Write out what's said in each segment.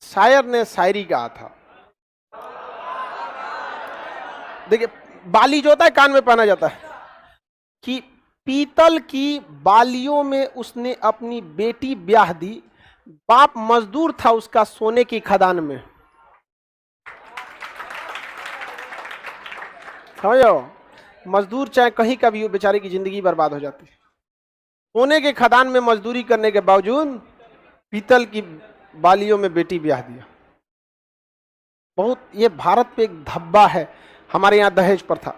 शायर ने शायरी कहा था। देखिए, बाली जो होता है कान में पहना जाता है, कि पीतल की बालियों में उसने अपनी बेटी ब्याह दी, बाप मजदूर था उसका सोने की खदान में। समझो, मजदूर चाहे कहीं का भी हो, बेचारे की जिंदगी बर्बाद हो जाती है। सोने के खदान में मजदूरी करने के बावजूद पीतल की बालियों में बेटी ब्याह दिया। बहुत, ये भारत पे एक धब्बा है। हमारे यहाँ दहेज प्रथा,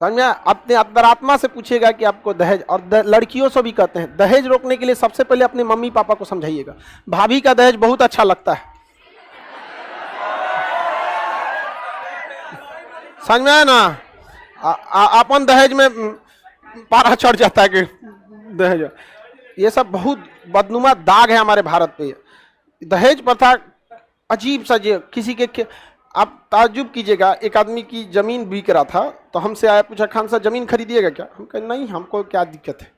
समझ में? अपने अंतरात्मा से पूछिएगा कि आपको दहेज, और लड़कियों से भी कहते हैं दहेज रोकने के लिए सबसे पहले अपने मम्मी पापा को समझाइएगा। भाभी का दहेज बहुत अच्छा लगता है, समझ में आया ना? अपन दहेज में पारा चढ़ जाता है कि दहेज, ये सब बहुत बदनुमा दाग है हमारे भारत पे। दहेज प्रथा अजीब सा, जे किसी के आप ताज्जुब कीजिएगा, एक आदमी की जमीन बिक रहा था तो हमसे आया, पूछा खान साहब जमीन खरीदिएगा क्या? हम कहे नहीं, हमको क्या दिक्कत है,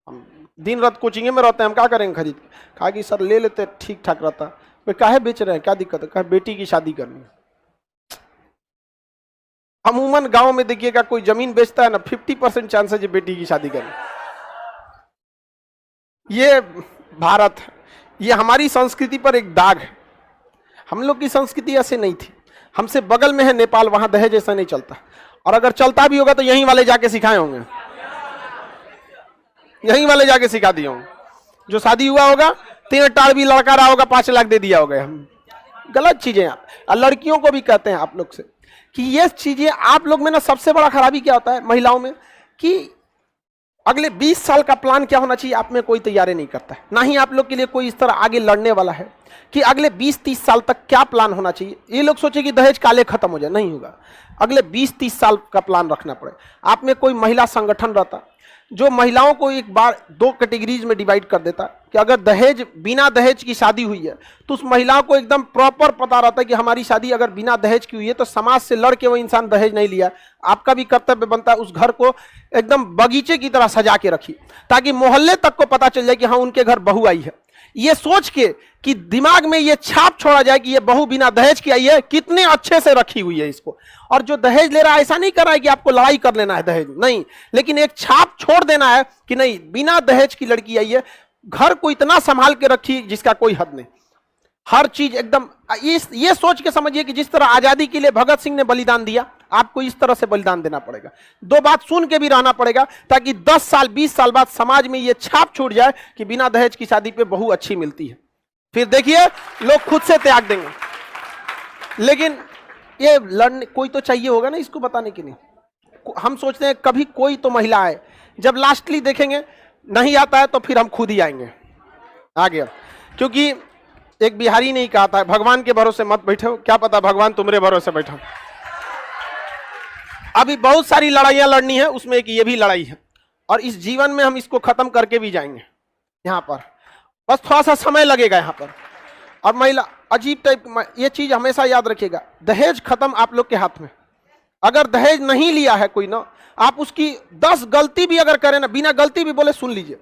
हम दिन रात कोचिंग में रहते हैं, हम क्या करेंगे खरीद के? कहा कि सर ले लेते, ठीक ठाक रहता। वे काहे बेच रहे हैं, क्या दिक्कत है? कहा बेटी की शादी करनी है। अमूमन गांव में देखिएगा कोई जमीन बेचता है ना, 50% चांस है बेटी की शादी करनी। ये भारत, ये हमारी संस्कृति पर एक दाग है। हम लोग की संस्कृति ऐसे नहीं थी। हमसे बगल में है नेपाल, वहां दहेज ऐसा नहीं चलता, और अगर चलता भी होगा तो यहीं वाले जाके सिखाए होंगे, यहीं वाले जाके सिखा दिए होंगे। जो शादी हुआ होगा, 3 टाड़ भी लड़का रहा होगा, 5 लाख दे दिया होगा। हम गलत चीजें आप, और लड़कियों को भी कहते हैं आप लोग से कि ये चीजें आप लोग में ना, सबसे बड़ा खराबी क्या होता है महिलाओं में, कि अगले 20 साल का प्लान क्या होना चाहिए, आप में कोई तैयारी नहीं करता है। ना ही आप लोग के लिए कोई इस तरह आगे लड़ने वाला है कि अगले 20-30 साल तक क्या प्लान होना चाहिए। ये लोग सोचे कि दहेज काले खत्म हो जाए, नहीं होगा। अगले 20-30 साल का प्लान रखना पड़े। आप में कोई महिला संगठन रहता जो महिलाओं को एक बार 2 कैटेगरीज में डिवाइड कर देता कि अगर दहेज, बिना दहेज की शादी हुई है तो उस महिलाओं को एकदम प्रॉपर पता रहता है कि हमारी शादी अगर बिना दहेज की हुई है तो समाज से लड़ के वो इंसान दहेज नहीं लिया। आपका भी कर्तव्य बनता है उस घर को एकदम बगीचे की तरह सजा के रखिए, ताकि मोहल्ले तक को पता चल जाए कि हाँ उनके घर बहू आई है। ये सोच के कि दिमाग में ये छाप छोड़ा जाए कि ये बहू बिना दहेज की आई है, कितने अच्छे से रखी हुई है इसको। और जो दहेज ले रहा है, ऐसा नहीं कर रहा है कि आपको लड़ाई कर लेना है दहेज, नहीं, लेकिन एक छाप छोड़ देना है कि नहीं, बिना दहेज की लड़की आई है, घर को इतना संभाल के रखी जिसका कोई हद नहीं। हर चीज एकदम ये सोच के समझिए कि जिस तरह आजादी के लिए भगत सिंह ने बलिदान दिया, आपको इस तरह से बलिदान देना पड़ेगा। 2 बात सुन के भी रहना पड़ेगा, ताकि 10 साल 20 साल बाद समाज में ये छाप छूट जाए कि बिना दहेज की शादी पे बहू अच्छी मिलती है। फिर देखिए लोग खुद से त्याग देंगे। लेकिन ये लड़ने कोई तो चाहिए होगा ना इसको बताने के लिए। हम सोचते हैं कभी कोई तो महिला आए, जब लास्टली देखेंगे नहीं आता है तो फिर हम खुद ही आएंगे। आ गया, क्योंकि एक बिहारी ने कहा था, भगवान के भरोसे मत बैठो, क्या पता भगवान तुम्हारे भरोसे बैठो। अभी बहुत सारी लड़ाइयां लड़नी है, उसमें एक ये भी लड़ाई है, और इस जीवन में हम इसको खत्म करके भी जाएंगे। यहां पर बस थोड़ा सा समय लगेगा यहां पर। और महिला अजीब टाइप, ये चीज हमेशा याद रखिएगा, दहेज खत्म आप लोग के हाथ में। अगर दहेज नहीं लिया है कोई ना, आप उसकी 10 गलती भी अगर करें ना, बिना गलती भी बोले सुन लीजिए,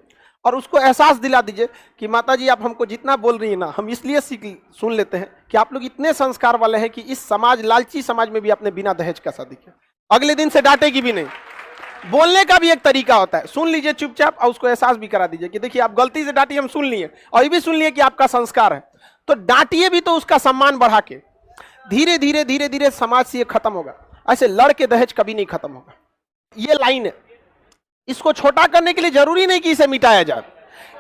और उसको एहसास दिला दीजिए कि माता जी आप हमको जितना बोल रही है ना, हम इसलिए सुन लेते हैं कि आप लोग इतने संस्कार वाले हैं कि इस समाज, लालची समाज में भी आपने बिना दहेज का शादी किया। अगले दिन से डांटेगी भी नहीं। बोलने का भी एक तरीका होता है, सुन लीजिए चुपचाप, और उसको एहसास भी करा दीजिए कि देखिए आप गलती से डांटी, हम सुन लिए, और ये भी सुन लिए कि आपका संस्कार है, तो डांटिए भी तो उसका सम्मान बढ़ा के। धीरे धीरे धीरे धीरे समाज से ये खत्म होगा। ऐसे लड़ के दहेज कभी नहीं खत्म होगा। ये लाइन है, इसको छोटा करने के लिए जरूरी नहीं कि इसे मिटाया जाए,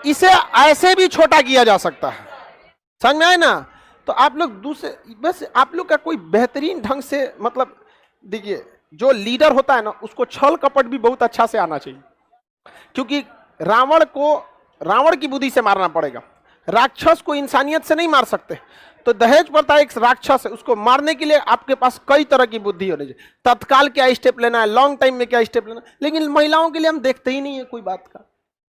इसे ऐसे भी छोटा किया जा सकता है। समझ में आए ना? तो आप लोग दूसरे, बस आप लोग का कोई बेहतरीन ढंग से, मतलब देखिए जो लीडर होता है ना, उसको छल कपट भी बहुत अच्छा से आना चाहिए, क्योंकि रावण को रावण की बुद्धि से मारना पड़ेगा, राक्षस को इंसानियत से नहीं मार सकते। तो दहेज प्रथा एक राक्षस है, उसको मारने के लिए आपके पास कई तरह की बुद्धि होनी चाहिए। तत्काल क्या स्टेप लेना है, लॉन्ग टाइम में क्या स्टेप लेना है। लेकिन महिलाओं के लिए हम देखते ही नहीं है कोई बात का,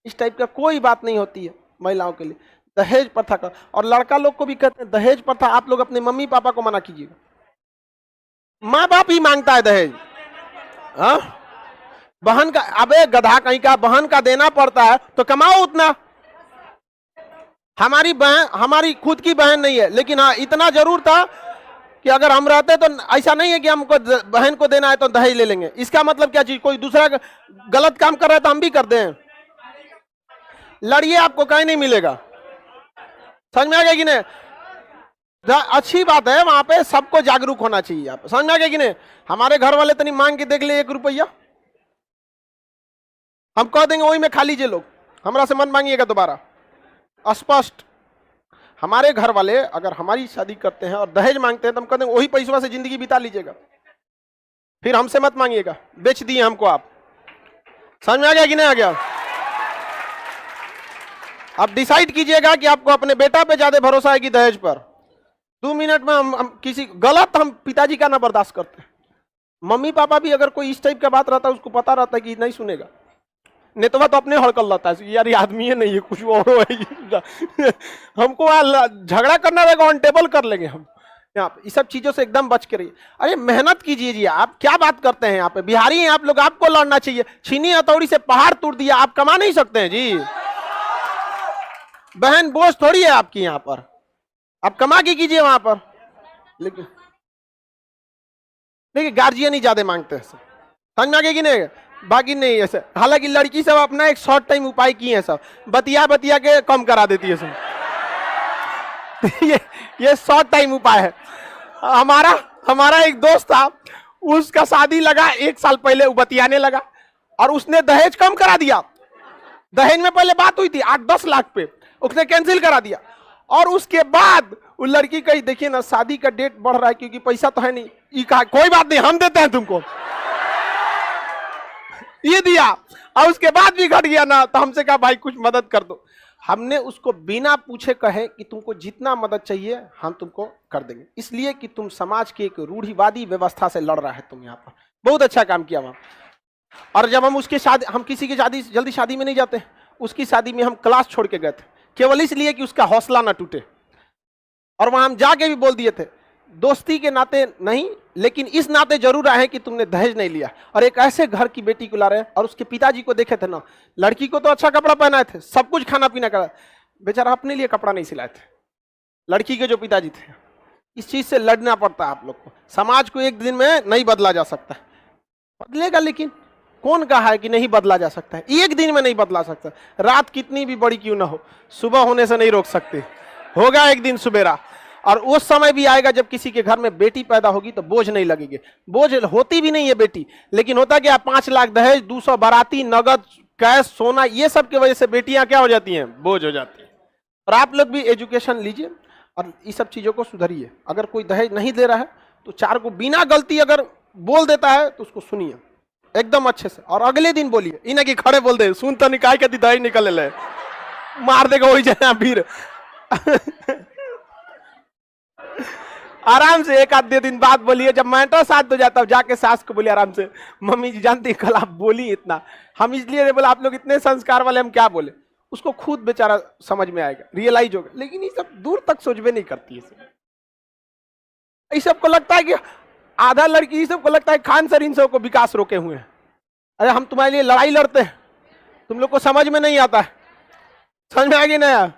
इस टाइप का कोई बात नहीं होती है महिलाओं के लिए दहेज प्रथा का। और लड़का लोग को भी कहते हैं दहेज प्रथा, आप लोग अपने मम्मी पापा को मना कीजिएगा। माँ बाप ही मांगता है दहेज, हाँ? बहन का, अबे गधा कहीं का, बहन का देना पड़ता है तो कमाओ उतना। हमारी बहन, हमारी खुद की बहन नहीं है, लेकिन हाँ इतना जरूर था कि अगर हम रहते तो ऐसा नहीं है कि हमको बहन को देना है तो दहेज ले लेंगे। इसका मतलब क्या चीज, कोई दूसरा गलत काम कर रहा है तो हम भी कर दें। लड़िए, आपको कहीं नहीं मिलेगा। समझ में आ गया कि नहीं? अच्छी बात है, वहां पे सबको जागरूक होना चाहिए। आप समझ में आ गया कि नहीं? हमारे घर वाले तनी मांग के देख ले 1 रुपया, हम कह देंगे वही में खा लीजिए लोग, हमरा से मत मांगिएगा दोबारा। स्पष्ट। हमारे घर वाले अगर हमारी शादी करते हैं और दहेज मांगते हैं तो हम कहते हैं वही पैसों से जिंदगी बिता लीजिएगा, फिर हमसे मत मांगिएगा, बेच दिए हमको आप। समझ में आ गया कि नहीं आ गया? आप डिसाइड कीजिएगा कि आपको अपने बेटा पे ज्यादा भरोसा है कि दहेज पर। 2 मिनट में हम किसी गलत, हम पिताजी का ना बर्दाश्त करते हैं। मम्मी पापा भी अगर कोई इस टाइप का बात रहता है उसको पता रहता है कि नहीं सुनेगा, नेतवा तो अपने हड़कल रहता है यार, ये आदमी है नहीं है कुछ और है हमको झगड़ा करना रहेगा, ऑन टेबल कर लेंगे हम। यहाँ पे इस सब चीजों से एकदम बच के रहिए। अरे मेहनत कीजिए जी, आप क्या बात करते हैं? यहाँ पे बिहारी हैं आप लोग, आपको लड़ना चाहिए। छीनी हथौड़ी से पहाड़ तोड़ दिया, आप कमा नहीं सकते हैं जी। बहन बोझ थोड़ी है आपकी, यहाँ पर आप कमा के कीजिए वहां पर। लेकिन देखिए गार्जियन ही ज्यादा मांगते हैं, समझ में आ गया कि नहीं? बाकी नहीं ऐसे। हालांकि लड़की सब अपना एक शॉर्ट टाइम उपाय किए हैं, सब बतिया बतिया के कम करा देती है सब ये शॉर्ट टाइम उपाय है। हमारा एक दोस्त था, उसका शादी लगा 1 साल पहले, वो बतियाने लगा और उसने दहेज कम करा दिया। दहेज में पहले बात हुई थी 8-10 लाख पे, उसने कैंसिल करा दिया। और उसके बाद वो लड़की कही देखिए ना शादी का डेट बढ़ रहा है क्योंकि पैसा तो है नहीं। ये कहा कोई बात नहीं, हम देते हैं तुमको, ये दिया। और उसके बाद भी घट गया ना, तो हमसे कहा भाई कुछ मदद कर दो। हमने उसको बिना पूछे कहे कि तुमको जितना मदद चाहिए हम तुमको कर देंगे, इसलिए कि तुम समाज की एक रूढ़िवादी व्यवस्था से लड़ रहा है तुम। यहाँ पर बहुत अच्छा काम किया वहां। और जब हम उसके शादी, हम किसी की शादी जल्दी शादी में नहीं जाते, उसकी शादी में हम क्लास छोड़ के गए थे केवल इसलिए कि उसका हौसला ना टूटे। और वहां हम जाके भी बोल दिए थे दोस्ती के नाते नहीं, लेकिन इस नाते जरूर आए कि तुमने दहेज नहीं लिया। और एक ऐसे घर की बेटी को ला रहे हैं। और उसके पिताजी को देखे थे ना, लड़की को तो अच्छा कपड़ा पहनाए थे, सब कुछ खाना पीना करा, बेचारा अपने लिए कपड़ा नहीं सिलाए थे। लड़की के जो पिताजी थे, इस चीज से लड़ना पड़ता है आप लोग को। समाज को एक दिन में नहीं बदला जा सकता, बदलेगा, लेकिन कौन कहा है कि नहीं बदला जा सकता है? एक दिन में नहीं बदला सकता। रात कितनी भी बड़ी क्यों ना हो, सुबह होने से नहीं रोक सकते, होगा एक दिन सुबेरा। और उस समय भी आएगा जब किसी के घर में बेटी पैदा होगी तो बोझ नहीं लगेगी। बोझ होती भी नहीं है बेटी, लेकिन होता क्या, 5 लाख दहेज, 200 बाराती, नगद, कैश, सोना, ये सब की वजह से बेटियां क्या हो जाती हैं, बोझ हो जाती है। और आप लोग भी एजुकेशन लीजिए और इस सब चीजों को सुधरिए। अगर कोई दहेज नहीं दे रहा है तो 4 को बिना गलती अगर बोल देता है तो उसको सुनिए एकदम अच्छे से, और अगले दिन बोलिए, इन्हें कि खड़े बोल दे, सुन तो निकाय के दहेज निकल ले, मार देगा वही जाए फिर आराम से 1-2 दिन बाद बोलिए। जब मैटर साथ हो जाता है जाके सास को बोलिए आराम से, मम्मी जी जानती कल आप बोली इतना, हम इसलिए बोला आप लोग इतने संस्कार वाले, हम क्या बोले। उसको खुद बेचारा समझ में आएगा, रियलाइज होगा। लेकिन ये सब दूर तक सोचबे नहीं करती है। इस सबको लगता है कि आधा लड़की, इस सबको लगता है खान सर इन सबको विकास रोके हुए हैं। अरे हम तुम्हारे लिए लड़ाई लड़ते हैं, तुम लोग को समझ में नहीं आता है। समझ में आ गई ना यार?